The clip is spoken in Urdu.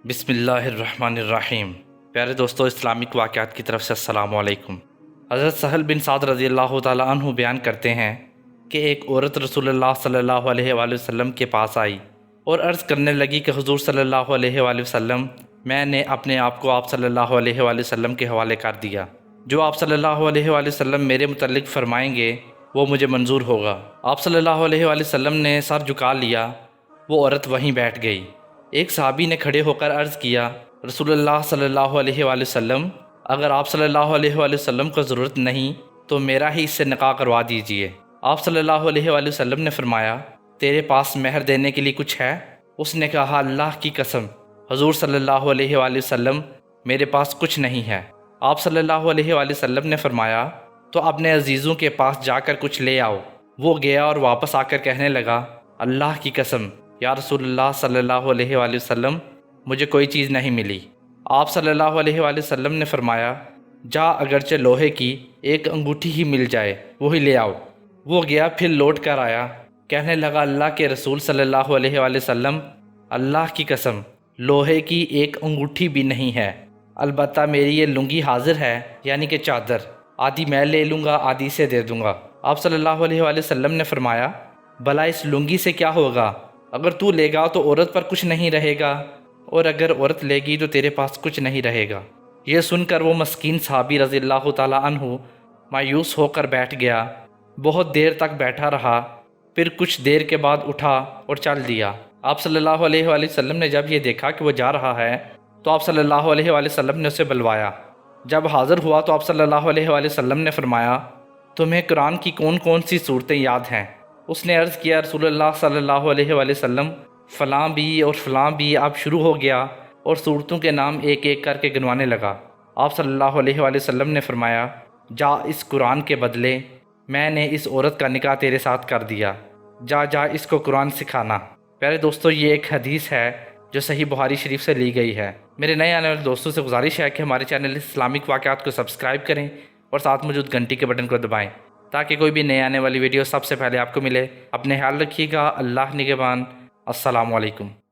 بسم اللہ الرحمن الرحیم۔ پیارے دوستو، اسلامک واقعات کی طرف سے السلام علیکم۔ حضرت سہل بن سعد رضی اللہ تعالیٰ عنہ بیان کرتے ہیں کہ ایک عورت رسول اللہ صلی اللہ علیہ وآلہ وسلم کے پاس آئی اور عرض کرنے لگی کہ حضور صلی اللہ علیہ وآلہ وسلم، میں نے اپنے آپ کو آپ صلی اللہ علیہ وآلہ وسلم کے حوالے کر دیا۔ جو آپ صلی اللہ علیہ وآلہ وسلم میرے متعلق فرمائیں گے وہ مجھے منظور ہوگا۔ آپ صلی اللہ علیہ وآلہ وسلم نے سر جھکا لیا۔ وہ عورت وہیں بیٹھ گئی۔ ایک صحابی نے کھڑے ہو کر عرض کیا، رسول اللہ صلی اللہ علیہ وآلہ وسلم، اگر آپ صلی اللہ علیہ وآلہ وسلم کو ضرورت نہیں تو میرا ہی اس سے نکاح کروا دیجئے۔ آپ صلی اللہ علیہ وآلہ وسلم نے فرمایا، تیرے پاس مہر دینے کے لیے کچھ ہے؟ اس نے کہا، اللہ کی قسم حضور صلی اللہ علیہ وآلہ وسلم، میرے پاس کچھ نہیں ہے۔ آپ صلی اللہ علیہ وآلہ وسلم نے فرمایا، تو اپنے عزیزوں کے پاس جا کر کچھ لے آؤ۔ وہ گیا اور واپس آ کر کہنے لگا، اللہ کی قسم یا رسول اللہ صلی اللہ علیہ وآلہ وسلم، مجھے کوئی چیز نہیں ملی۔ آپ صلی اللہ علیہ وآلہ وسلم نے فرمایا، جا، اگرچہ لوہے کی ایک انگوٹھی ہی مل جائے وہی لے آؤ۔ وہ گیا، پھر لوٹ کر آیا، کہنے لگا، اللہ کے رسول صلی اللہ علیہ وآلہ وسلم، اللہ کی قسم لوہے کی ایک انگوٹھی بھی نہیں ہے، البتہ میری یہ لنگی حاضر ہے، یعنی کہ چادر، آدھی میں لے لوں گا، آدھی سے دے دوں گا۔ آپ صلی اللہ علیہ وآلہ وسلم نے فرمایا، بھلا اس لنگی سے کیا ہوگا؟ اگر تو لے گا تو عورت پر کچھ نہیں رہے گا، اور اگر عورت لے گی تو تیرے پاس کچھ نہیں رہے گا۔ یہ سن کر وہ مسکین صحابی رضی اللہ تعالیٰ عنہ مایوس ہو کر بیٹھ گیا۔ بہت دیر تک بیٹھا رہا، پھر کچھ دیر کے بعد اٹھا اور چل دیا۔ آپ صلی اللہ علیہ وآلہ وسلم نے جب یہ دیکھا کہ وہ جا رہا ہے تو آپ صلی اللہ علیہ وآلہ وسلم نے اسے بلوایا۔ جب حاضر ہوا تو آپ صلی اللہ علیہ وآلہ وسلم نے فرمایا، تمہیں قرآن کی کون کون سی صورتیں یاد ہیں؟ اس نے عرض کیا، رسول اللہ صلی اللہ علیہ وآلہ وسلم، فلاں بھی اور فلاں بھی۔ اب شروع ہو گیا اور صورتوں کے نام ایک ایک کر کے گنوانے لگا۔ آپ صلی اللہ علیہ وآلہ وسلم نے فرمایا، جا، اس قرآن کے بدلے میں نے اس عورت کا نکاح تیرے ساتھ کر دیا، جا جا اس کو قرآن سکھانا۔ پیارے دوستو، یہ ایک حدیث ہے جو صحیح بخاری شریف سے لی گئی ہے۔ میرے نئے آنے والے دوستوں سے گزارش ہے کہ ہمارے چینل اسلامک واقعات کو سبسکرائب کریں اور ساتھ موجود گھنٹی کے بٹن کو دبائیں تاکہ کوئی بھی نئے آنے والی ویڈیو سب سے پہلے آپ کو ملے۔ اپنے خیال رکھیے گا۔ اللہ نگہبان۔ السلام علیکم۔